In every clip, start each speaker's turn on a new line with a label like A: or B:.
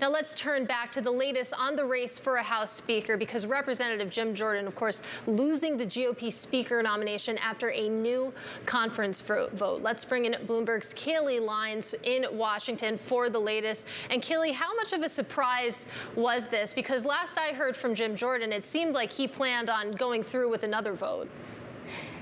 A: Now let's turn back to the latest on the race for a House Speaker, because Representative Jim Jordan, of course, losing the GOP Speaker nomination after a new conference vote. Let's bring in Bloomberg's Kailey Leinz in Washington for the latest. And Kailey, how much of a surprise was this? Because last I heard from Jim Jordan, it seemed like he planned on going through with another vote.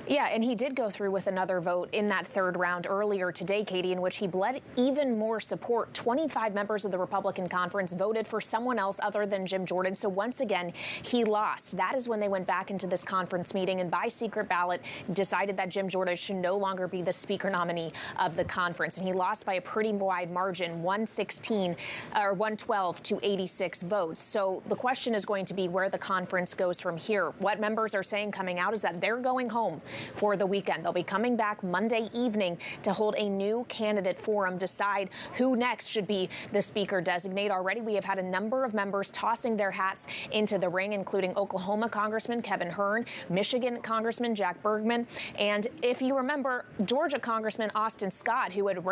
B: Yeah, and he did go through with another vote in that third round earlier today, Katie, in which he bled even more support. 25 members of the Republican conference voted for someone else other than Jim Jordan. So once again, he lost. That is when they went back into this conference meeting and by secret ballot decided that Jim Jordan should no longer be the speaker nominee of the conference. And he lost by a pretty wide margin, 112 to 86 votes. So the question is going to be where the conference goes from here. What members are saying coming out is that they're going home for the weekend. They'll be coming back Monday evening to hold a new candidate forum, decide who next should be the speaker designate. Already we have had a number of members tossing their hats into the ring, including Oklahoma Congressman Kevin Hern, Michigan Congressman Jack Bergman, and if you remember, Georgia Congressman Austin Scott, who had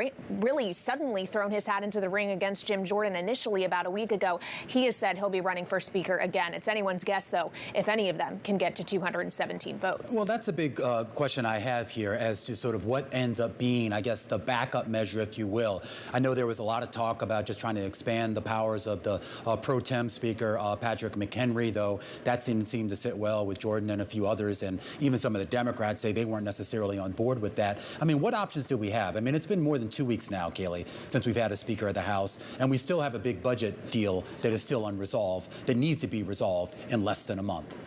B: really suddenly thrown his hat into the ring against Jim Jordan initially about a week ago. He has said he'll be running for speaker again. It's anyone's guess, though, if any of them can get to 217 votes.
C: Well, that's a big question I have here as to sort of what ends up being, I guess, the backup measure, if you will. I know there was a lot of talk about just trying to expand the powers of the pro tem speaker, Patrick McHenry, though that didn't seem to sit well with Jordan and a few others, and even some of the Democrats say they weren't necessarily on board with that. I mean, what options do we have? I mean, it's been more than 2 weeks now, Kailey, since we've had a speaker of the House, and we still have a big budget deal that is still unresolved, that needs to be resolved in less than a month.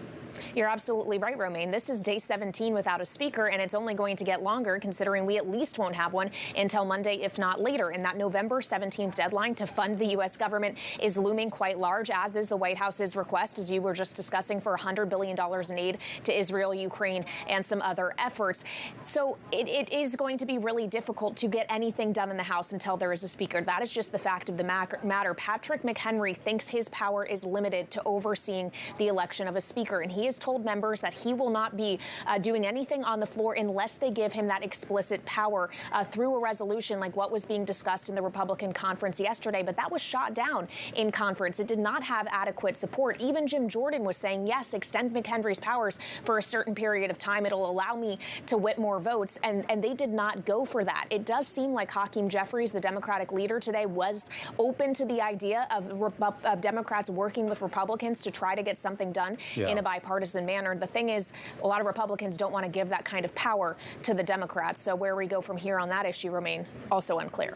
B: You're absolutely right, Romaine. This is day 17 without a speaker, and it's only going to get longer considering we at least won't have one until Monday, if not later. And that November 17th deadline to fund the U.S. government is looming quite large, as is the White House's request, as you were just discussing, for $100 billion in aid to Israel, Ukraine, and some other efforts. So it is going to be really difficult to get anything done in the House until there is a speaker. That is just the fact of the matter. Patrick McHenry thinks his power is limited to overseeing the election of a speaker, and he has told members that he will not be doing anything on the floor unless they give him that explicit power through a resolution like what was being discussed in the Republican conference yesterday. But that was shot down in conference. It did not have adequate support. Even Jim Jordan was saying, yes, extend McHenry's powers for a certain period of time. It'll allow me to whip more votes. And they did not go for that. It does seem like Hakeem Jeffries, the Democratic leader today, was open to the idea of Democrats working with Republicans to try to get something done in a bipartisan manner. The thing is, a lot of Republicans don't want to give that kind of power to the Democrats. So where we go from here on that issue remain also unclear.